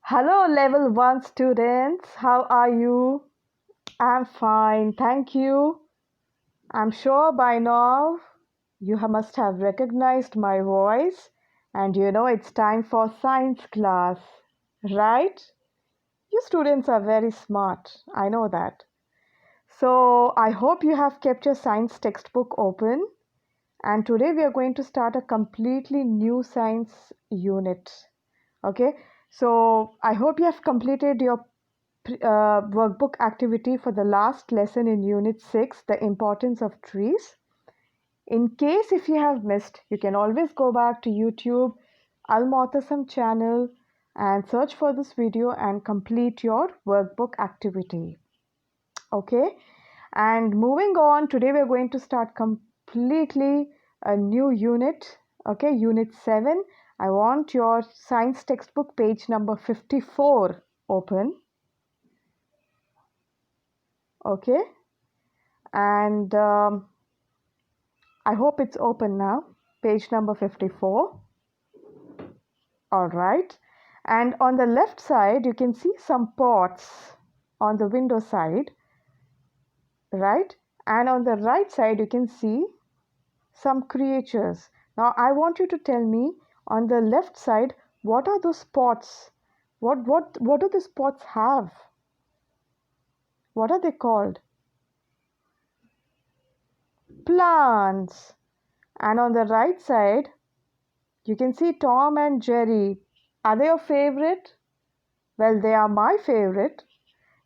Hello, level 1 students. How are you? I'm fine, thank you. I'm sure by now must have recognized my voice, and it's time for science class, right? You students are very smart, I know that. So, I hope you have kept your science textbook open, and today we are going to start a completely new science unit. Okay, so I hope you have completed your workbook activity for the last lesson in Unit 6, the importance of trees. In case if you have missed, you can always go back to YouTube, Almotasam channel and search for this video and complete your workbook activity. Okay, and moving on, today we're going to start completely a new unit. Okay, Unit 7. I want your science textbook page number 54 open. Okay, and I hope it's open now. Page number 54. All right, and on the left side you can see some pots on the window side, right? And on the right side you can see some creatures. Now I want you to tell me on the left side, what are those pots? What do these pots have? What are they called? Plants. And on the right side you can see Tom and Jerry. Are they your favorite? Well, they are my favorite.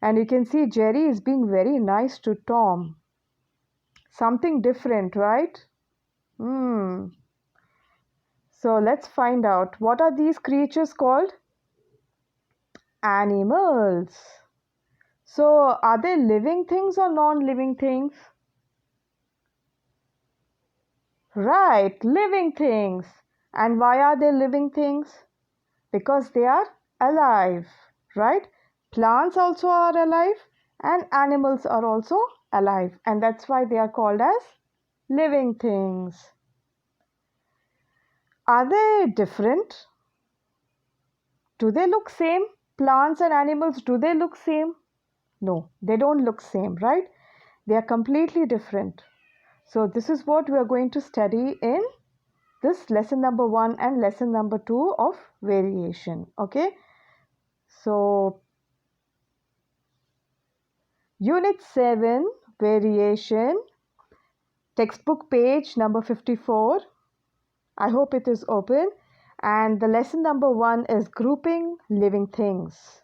And you can see Jerry is being very nice to Tom. Something different, right? Hmm. So let's find out. What are these creatures called? Animals. So are they living things or non-living things? Right, living things. And why are they living things? Because they are alive, right? Plants also are alive and animals are also alive, and that's why they are called as living things. Are they different? Do they look same? Plants and animals, do they look same? No, they don't look same, right? They are completely different. So this is what we are going to study in this lesson number 1 and lesson number 2 of variation. Okay, so Unit 7, variation, textbook page number 54. I hope it is open. And the lesson number 1 is grouping living things.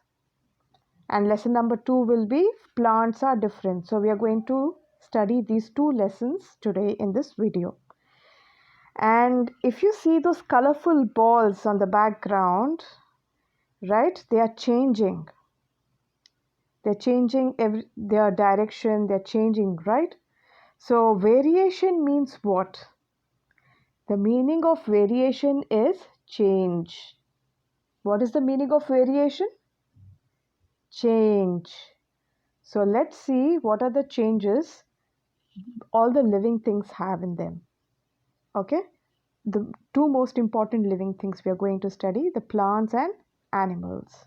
And lesson number 2 will be plants are different. So we are going to study these two lessons today in this video. And if you see those colorful balls on the background, right, they are changing. They're changing their direction, they're changing, right? So variation means what? The meaning of variation is change. What is the meaning of variation? Change. So let's see what are the changes all the living things have in them. Okay? The two most important living things we are going to study, the plants and animals.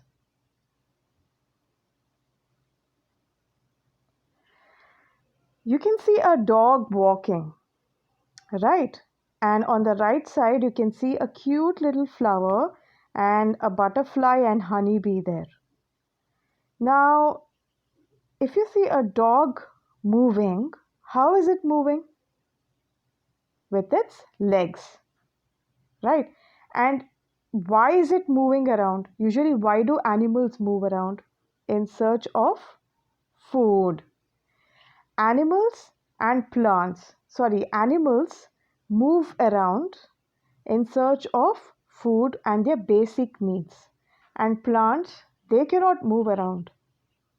You can see a dog walking, right? And on the right side, you can see a cute little flower and a butterfly and honeybee there. Now, if you see a dog moving, how is it moving? With its legs, right? And why is it moving around? Usually, why do animals move around? In search of food. Animals move around in search of food and their basic needs. And plants, they cannot move around.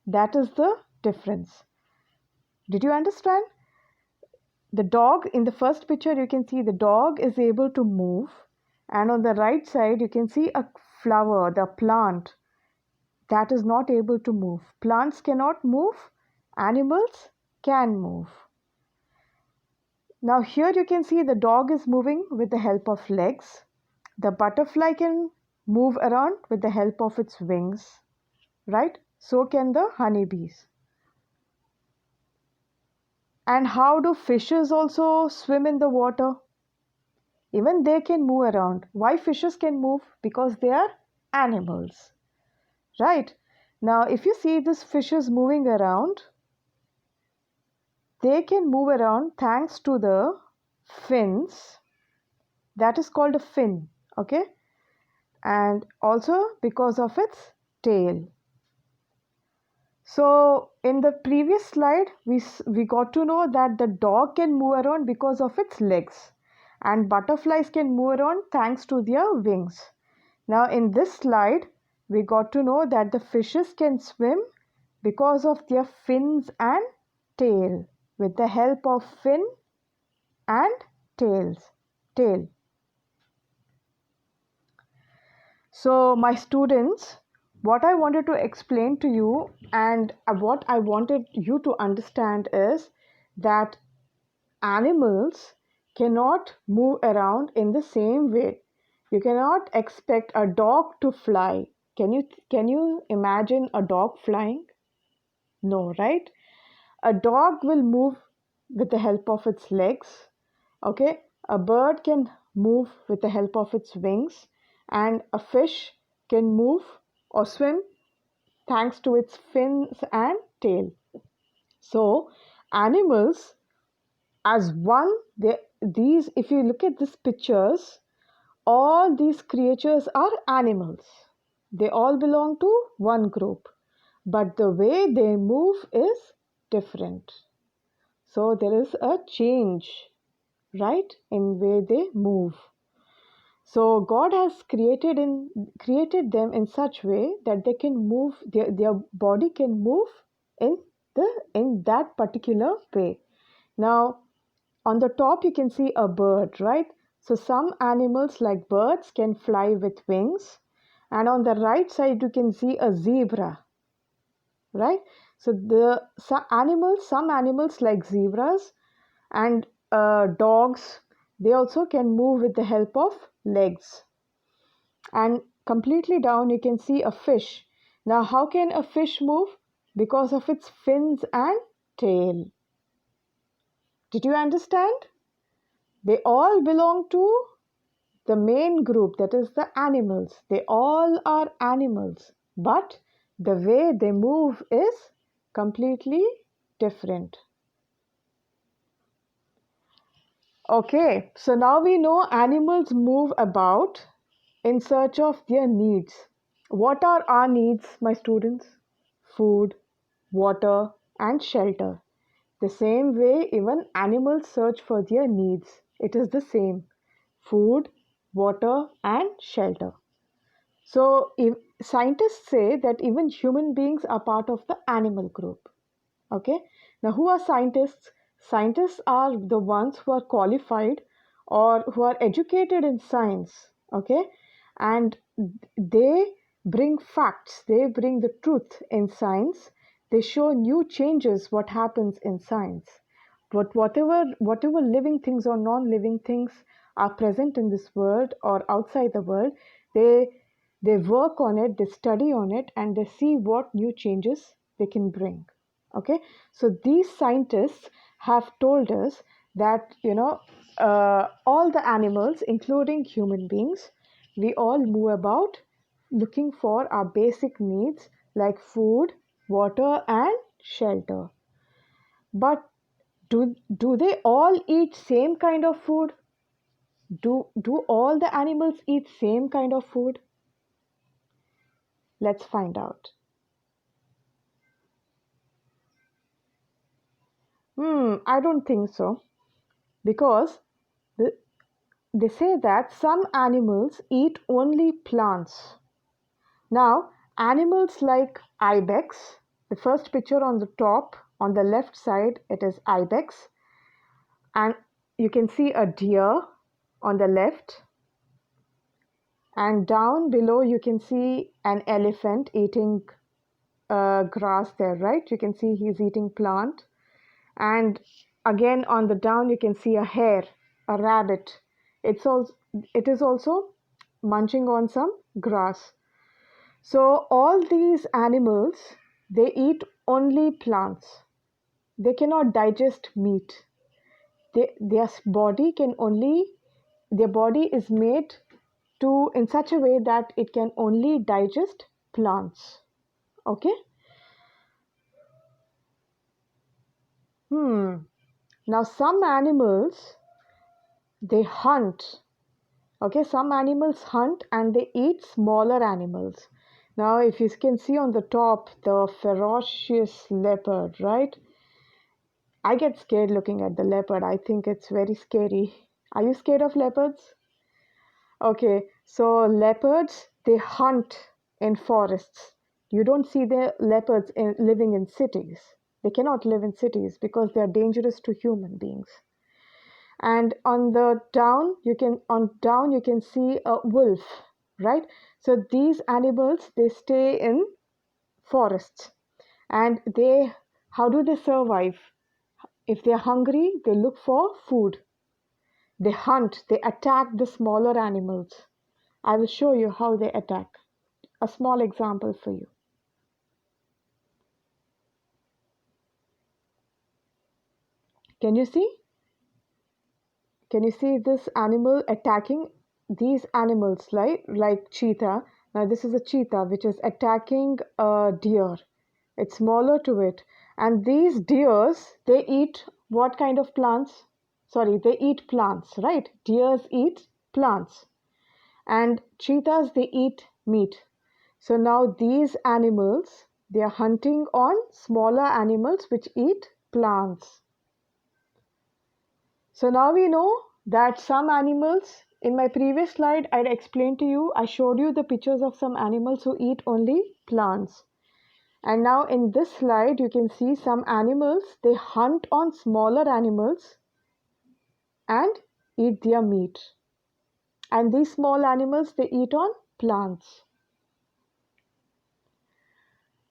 That is the difference. Did you understand? The dog, in the first picture, you can see the dog is able to move. And on the right side, you can see a flower, the plant, that is not able to move. Plants cannot move. Animals can move. Now here you can see the dog is moving with the help of legs. The butterfly can move around with the help of its wings, right? So can the honeybees. And how do fishes also swim in the water? Even they can move around. Why fishes can move? Because they are animals, right? Now, if you see these fishes moving around, they can move around thanks to the fins. That is called a fin, okay? And also because of its tail. So in the previous slide, we got to know that the dog can move around because of its legs, and butterflies can move around thanks to their wings. Now in this slide, we got to know that the fishes can swim because of their fins and tail, with the help of fin and tail. So my students, what I wanted to explain to you and what I wanted you to understand is that animals cannot move around in the same way. You cannot expect a dog to fly. Can you imagine a dog flying? No, right? A dog will move with the help of its legs. Okay, a bird can move with the help of its wings, and a fish can move or swim thanks to its fins and tail. So animals as one, these, if you look at these pictures, all these creatures are animals. They all belong to one group, but the way they move is different. So there is a change, right, in way they move. So God has created them in such way that they can move, their body can move in in that particular way. Now on the top you can see a bird, right? So some animals like birds can fly with wings, and on the right side you can see a zebra, right? So some animals like zebras and dogs, they also can move with the help of legs. And completely down you can see a fish. Now how can a fish move? Because of its fins and tail. Did you understand? They all belong to the main group, that is the animals. They all are animals, but the way they move is completely different. Okay, so now we know animals move about in search of their needs. What are our needs, my students? Food, water, and shelter. The same way, even animals search for their needs. It is the same: food, water, and shelter. So, if scientists say that even human beings are part of the animal group. Okay, now who are scientists? Scientists are the ones who are qualified or who are educated in science. Okay, and they bring facts, they bring the truth in science, they show new changes what happens in science. But whatever living things or non-living things are present in this world or outside the world, they they work on it, they study on it, and they see what new changes they can bring. Okay, so these scientists have told us that all the animals, including human beings, we all move about looking for our basic needs like food, water, and shelter. But do they all eat same kind of food? Do all the animals eat same kind of food? Let's find out. I don't think so, because the, they say that some animals eat only plants. Now, animals like ibex, the first picture on the top, on the left side, it is ibex, and you can see a deer on the left, and down below you can see an elephant eating grass there, right? You can see he's eating plant. And again on the down you can see a hare, a rabbit. It is also munching on some grass. So all these animals, they eat only plants. They cannot digest meat. Their body can only, their body is made to in such a way that it can only digest plants. Okay. Now some animals, they hunt. Okay, some animals hunt and they eat smaller animals. Now if you can see on the top the ferocious leopard, right? I get scared looking at the leopard. I think it's very scary. Are you scared of leopards? Okay, so leopards, they hunt in forests. You don't see the leopards living in cities. They cannot live in cities because they are dangerous to human beings. And on the down you can see a wolf, right? So these animals, they stay in forests, and they, how do they survive? If they're hungry, they look for food. They hunt, they attack the smaller animals. I will show you how they attack. A small example for you. Can you see? Can you see this animal attacking these animals, like cheetah? Now this is a cheetah which is attacking a deer. It's smaller to it. And these deers, they eat what kind of plants? Sorry, they eat plants, right? Deers eat plants. And cheetahs, they eat meat. So now these animals, they are hunting on smaller animals which eat plants. So now we know that some animals, in my previous slide, I explained to you, I showed you the pictures of some animals who eat only plants. And now in this slide, you can see some animals, they hunt on smaller animals and eat their meat. And these small animals, they eat on plants.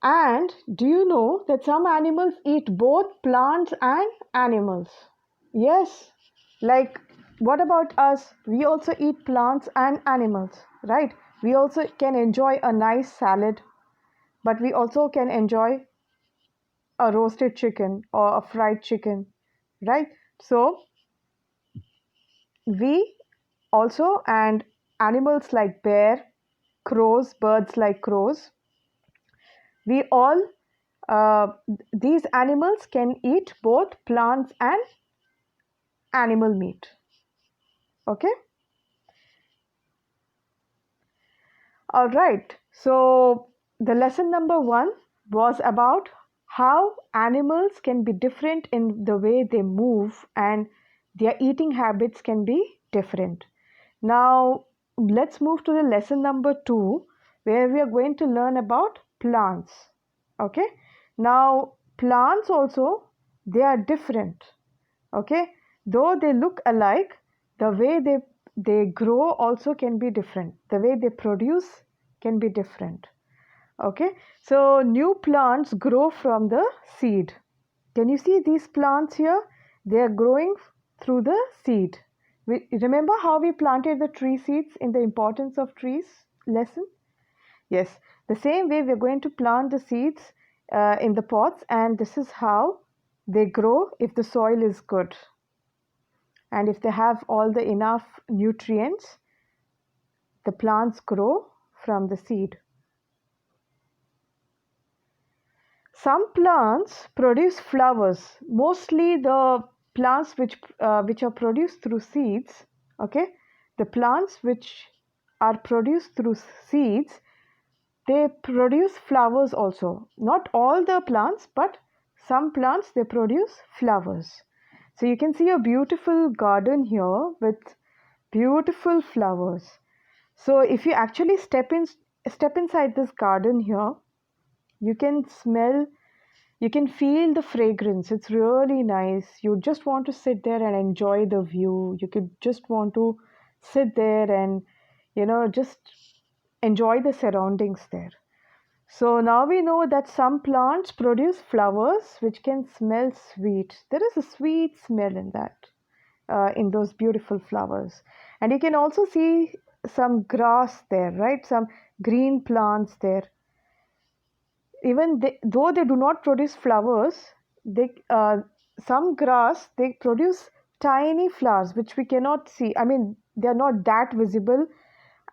And do you know that some animals eat both plants and animals? Yes, like what about us? We also eat plants and animals, right? We also can enjoy a nice salad, but we also can enjoy a roasted chicken or a fried chicken, right? So we also, and animals like bear, crows, birds like crows, we all, uh, these animals can eat both plants and animal meat. Okay. All right. So the lesson number 1 was about how animals can be different in the way they move and their eating habits can be different. Now let's move to the lesson number 2, where we are going to learn about plants. Okay. Now plants also, they are different. Okay, though they look alike, the way they grow also can be different. The way they produce can be different. Okay, so new plants grow from the seed. Can you see these plants here? They are growing through the seed. Remember how we planted the tree seeds in the importance of trees lesson? Yes, the same way we're going to plant the seeds in the pots, and this is how they grow if the soil is good. And if they have all the enough nutrients, the plants grow from the seed. Some plants produce flowers. Mostly the plants which are produced through seeds, okay, the plants which are produced through seeds, they produce flowers also. Not all the plants, but some plants, they produce flowers. So you can see a beautiful garden here with beautiful flowers. So if you actually step inside this garden here, you can smell, you can feel the fragrance. It's really nice. You just want to sit there and enjoy the view. You could just want to sit there and just enjoy the surroundings there. So now we know that some plants produce flowers which can smell sweet. There is a sweet smell in that, in those beautiful flowers. And you can also see some grass there, right? Some green plants there. Even though they do not produce flowers, some grass, they produce tiny flowers which we cannot see. I mean, they are not that visible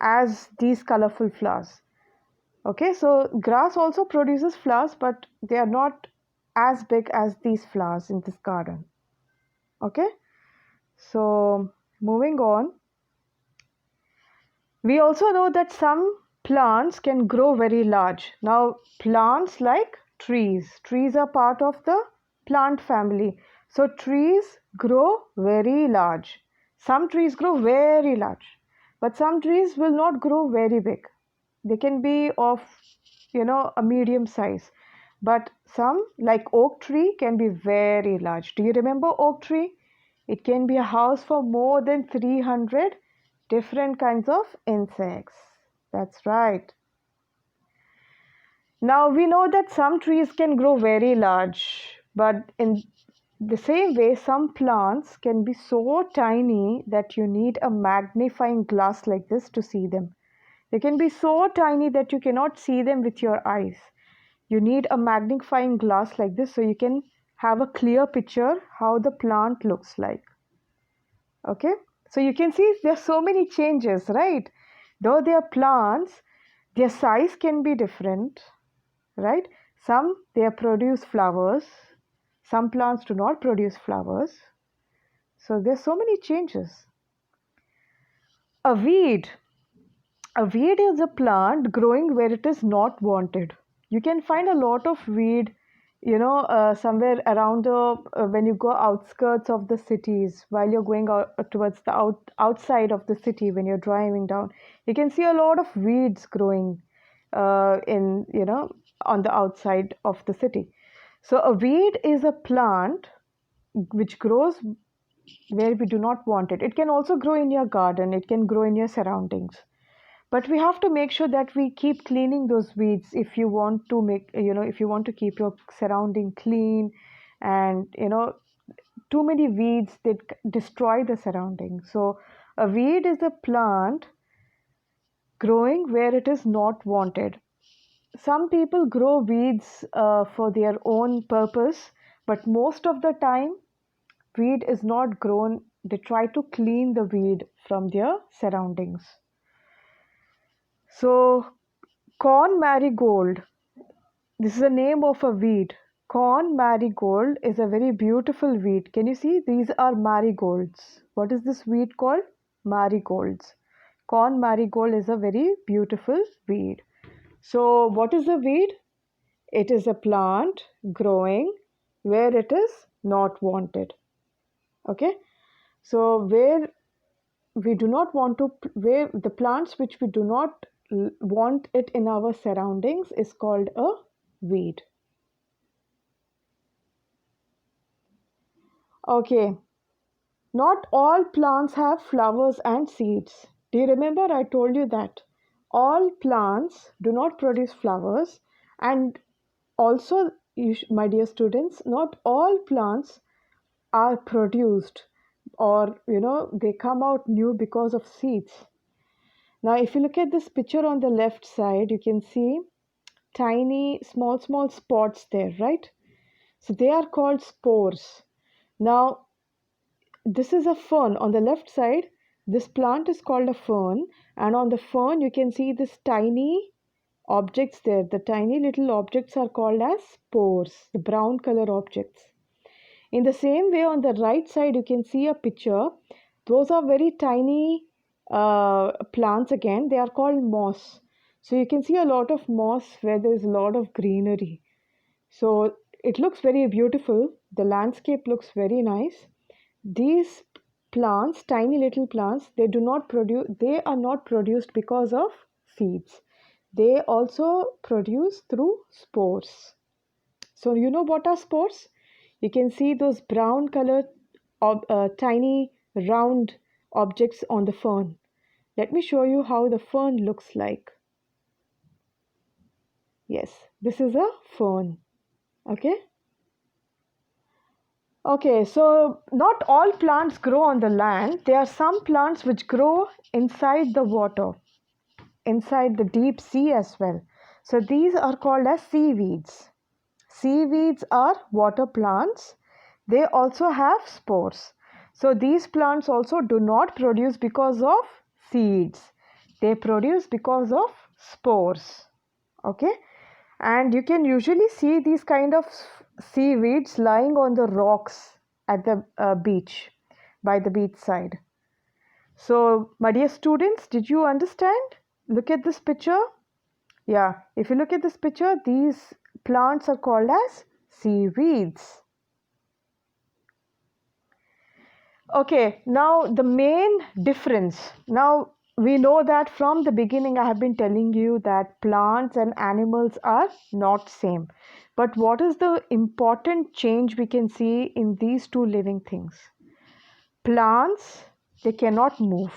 as these colorful flowers. Okay, so grass also produces flowers, but they are not as big as these flowers in this garden. Okay, so moving on, we also know that some plants can grow very large. Now, plants like trees are part of the plant family. So, trees grow very large. Some trees grow very large, but some trees will not grow very big. They can be of, a medium size. But some, like oak tree, can be very large. Do you remember oak tree? It can be a house for more than 300 different kinds of insects. That's right. Now we know that some trees can grow very large, but in the same way, some plants can be so tiny that you need a magnifying glass like this to see them. They can be so tiny that you cannot see them with your eyes. You need a magnifying glass like this so you can have a clear picture how the plant looks like. Okay, so you can see there are so many changes, right? Though they are plants, their size can be different, right? Some they produce flowers, some plants do not produce flowers. So there's so many changes. A weed. A weed is a plant growing where it is not wanted. You can find a lot of weed, somewhere around when you go outskirts of the cities, while you're going out towards the outside of the city, when you're driving down, you can see a lot of weeds growing on the outside of the city. So a weed is a plant which grows where we do not want it. It can also grow in your garden, it can grow in your surroundings. But we have to make sure that we keep cleaning those weeds if you want to if you want to keep your surrounding clean. And too many weeds, they destroy the surrounding. So a weed is a plant growing where it is not wanted. Some people grow weeds for their own purpose, but most of the time weed is not grown. They try to clean the weed from their surroundings. So corn marigold, this is the name of a weed. Corn marigold is a very beautiful weed. Can you see? These are marigolds. What is this weed called? Marigolds. Corn marigold is a very beautiful weed. So what is a weed? It is a plant growing where it is not wanted. Okay? So where we do not want to, where the plants which we do not want it in our surroundings is called a weed. Okay, not all plants have flowers and seeds. Do you remember I told you that all plants do not produce flowers, and also my dear students, not all plants are produced, or they come out new because of seeds. Now if you look at this picture on the left side, you can see tiny small spots there, right? So they are called spores. Now this is a fern on the left side. This plant is called a fern, and on the fern you can see this tiny objects there. The tiny little objects are called as spores, the brown color objects. In the same way, on the right side you can see a picture. Those are very tiny plants again. They are called moss. So you can see a lot of moss where there is a lot of greenery. So it looks very beautiful. The landscape looks very nice. These plants, tiny little plants, they are not produced because of seeds. They also produce through spores. So you know what are spores? You can see those brown colored tiny round objects on the fern. Let me show you how the fern looks like. Yes, this is a fern. Okay. Okay, so not all plants grow on the land. There are some plants which grow inside the water, inside the deep sea as well. So these are called as seaweeds. Seaweeds are water plants. They also have spores. So these plants also do not produce because of seeds. They produce because of spores. Okay? And you can usually see these kind of seaweeds lying on the rocks at the beach, by the beach side. So, my dear students, did you understand? Look at this picture. Yeah, if you look at this picture, these plants are called as seaweeds. Okay, now the main difference. Now we know that from the beginning I have been telling you that plants and animals are not same. But what is the important change we can see in these two living things? Plants, they cannot move.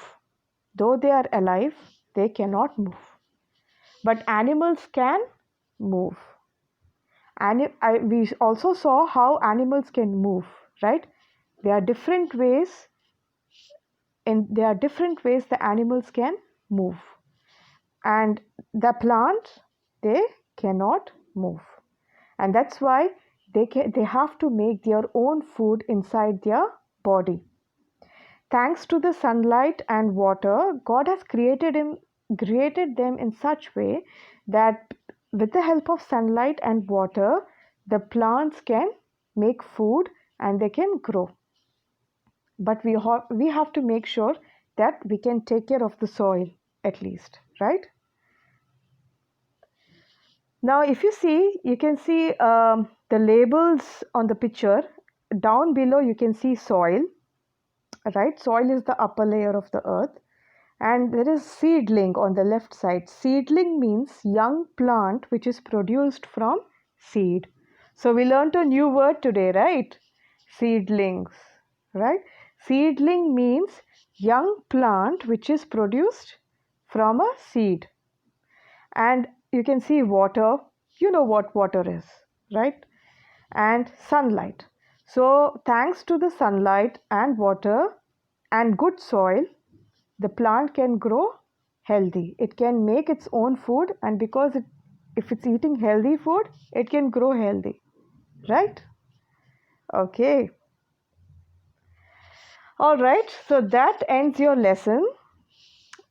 Though they are alive, they cannot move. But animals can move. And we also saw how animals can move, right? There are different ways the animals can move, and the plants, they cannot move, and that's why they have to make their own food inside their body. Thanks to the sunlight and water, God has created them in such way that with the help of sunlight and water, the plants can make food and they can grow. But we have to make sure that we can take care of the soil at least, right? Now if you see, you can see the labels on the picture. Down below you can see soil, right? Soil is the upper layer of the earth, and there is seedling on the left side. Seedling means young plant which is produced from seed. So we learned a new word today, right? Seedlings, right? Seedling means young plant which is produced from a seed. And you can see water. You know what water is, right? And sunlight. So thanks to the sunlight and water and good soil, the plant can grow healthy. It can make its own food, and because if it's eating healthy food, it can grow healthy, right? Okay. All right, so that ends your lesson.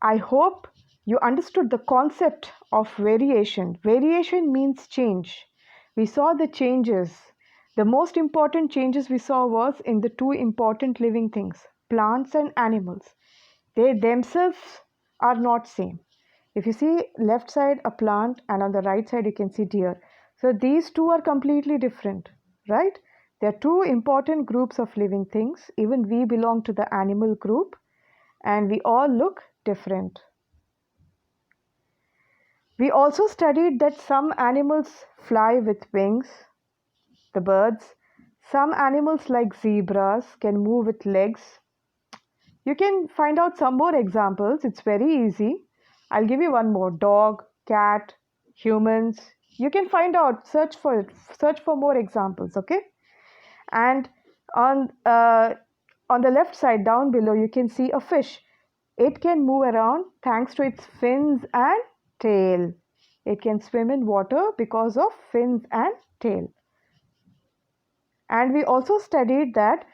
I hope you understood the concept of variation. Variation means change. We saw the changes. The most important changes we saw was in the two important living things, plants and animals. They themselves are not same. If you see left side a plant and on the right side you can see deer. So these two are completely different, right? They are two important groups of living things. Even we belong to the animal group and we all look different. We also studied that some animals fly with wings, the birds. Some animals like zebras can move with legs. You can find out some more examples. It's very easy. I'll give you one more. Dog, cat, humans. You can find out, search for more examples, okay? And on the left side down below you can see a fish. It can move around thanks to its fins and tail. It can swim in water because of fins and tail. And we also studied that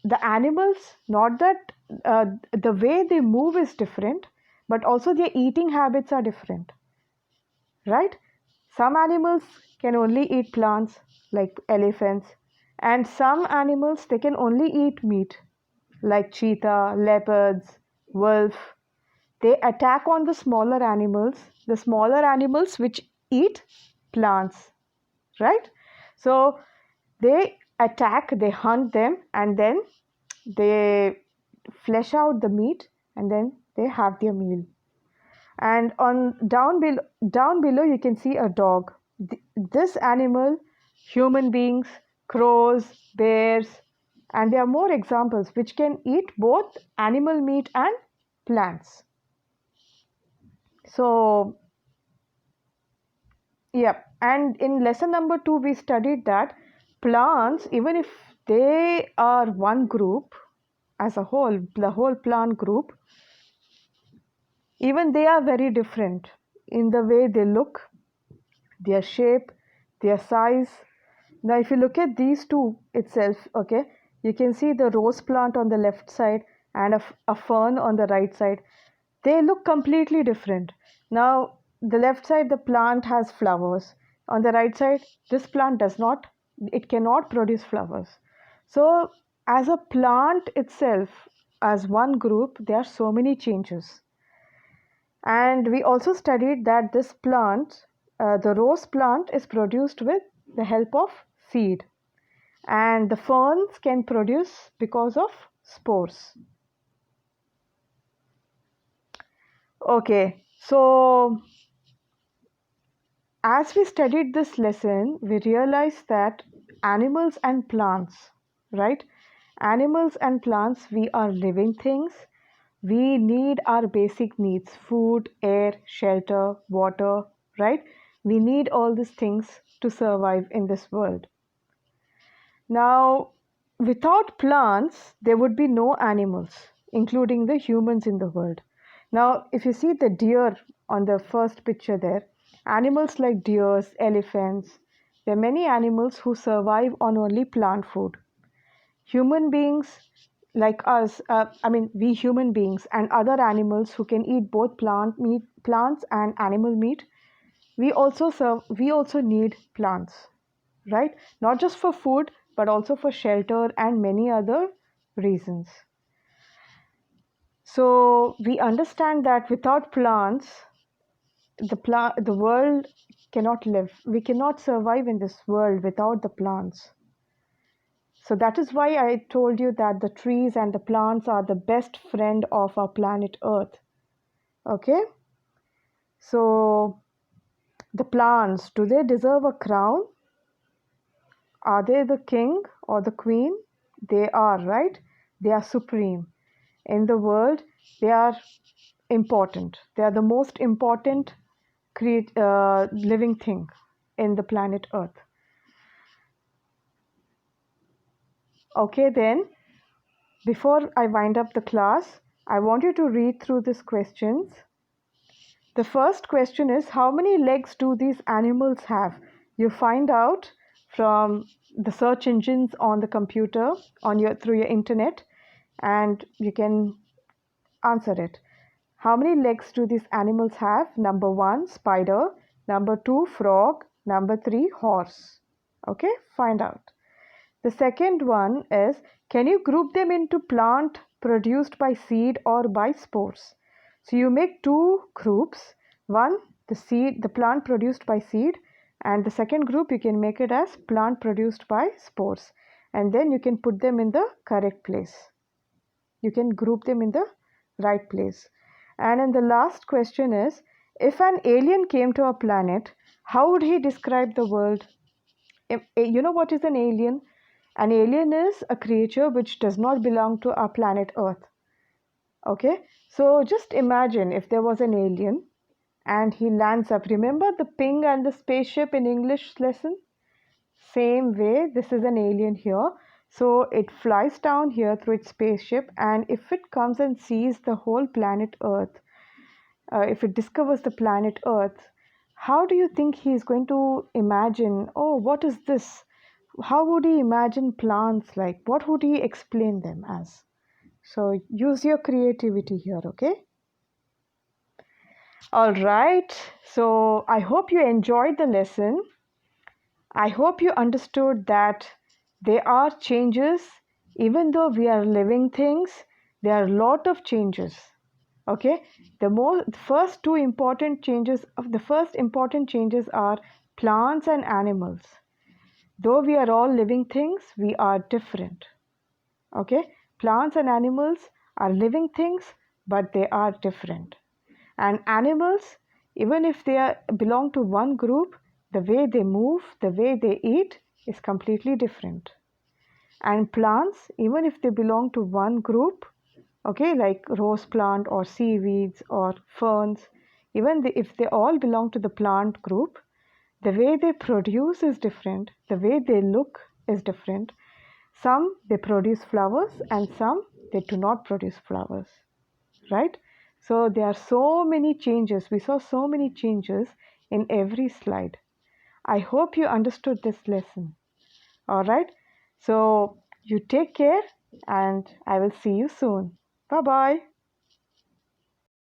the animals, not that the way they move is different, but also their eating habits are different, right? Some animals can only eat plants like elephants, and some animals they can only eat meat like cheetah, leopards, wolf. They attack on the smaller animals which eat plants, right? So they attack, they hunt them, and then they flesh out the meat, and then they have their meal. And on down below you can see a dog. This animal, human beings, crows, bears, and there are more examples which can eat both animal meat and plants. So yeah, and in lesson number 2 we studied that plants, even if they are one group as a whole, the whole plant group. Even they are very different in the way they look, their shape, their size. Now, if you look at these two itself, okay, you can see the rose plant on the left side and a fern on the right side. They look completely different. Now, the left side, the plant has flowers. On the right side, this plant does not, it cannot produce flowers. So, as a plant itself, as one group, there are so many changes. And we also studied that this plant, the rose plant, is produced with the help of seed, and the ferns can produce because of spores. Okay, so as we studied this lesson, we realized that animals and plants, right? Animals and plants, we are living things. We need our basic needs: food, air, shelter, water, right? We need all these things to survive in this world. Now, without plants, there would be no animals, including the humans in the world. Now, if you see the deer on the first picture there, animals like deers, elephants, there are many animals who survive on only plant food. Human beings like us, we human beings and other animals who can eat both plants and animal meat, we also need plants, right? Not just for food, but also for shelter and many other reasons. So we understand that without plants, the world cannot live. We cannot survive in this world without the plants. So that is why I told you that the trees and the plants are the best friend of our planet Earth. Okay? So the plants, do they deserve a crown? Are they the king or the queen? They are, right? They are supreme. In the world, they are important. They are the most important living thing in the planet Earth. Okay, then, before I wind up the class, I want you to read through these questions. The first question is, how many legs do these animals have? You find out from the search engines on the computer, through your internet, and you can answer it. How many legs do these animals have? Number 1, spider. Number 2, frog. Number 3, horse. Okay, find out. The second one is, can you group them into plant produced by seed or by spores? So you make two groups. One, the plant produced by seed, and the second group you can make it as plant produced by spores. And then you can put them in the correct place. You can group them in the right place. And then the last question is, if an alien came to our planet, how would he describe the world? You know what is an alien? An alien is a creature which does not belong to our planet Earth. Okay, so just imagine if there was an alien and he lands up. Remember the ping and the spaceship in English lesson? Same way, this is an alien here. So it flies down here through its spaceship, and if it comes and sees the whole planet Earth, if it discovers the planet Earth, how do you think he is going to imagine, oh, what is this? How would he imagine plants like? What would he explain them as? So use your creativity here, okay? All right. So I hope you enjoyed the lesson. I hope you understood that there are changes. Even though we are living things, there are a lot of changes. Okay? The first important changes are plants and animals. Though we are all living things, we are different. Okay? Plants and animals are living things, but they are different. And animals, even if belong to one group, the way they move, the way they eat is completely different. And plants, even if they belong to one group, okay, like rose plant or seaweeds or ferns, if they all belong to the plant group, the way they produce is different, the way they look is different. Some they produce flowers and some they do not produce flowers, right? So there are so many changes. We saw so many changes in every slide. I hope you understood this lesson. All right. So you take care and I will see you soon. Bye bye.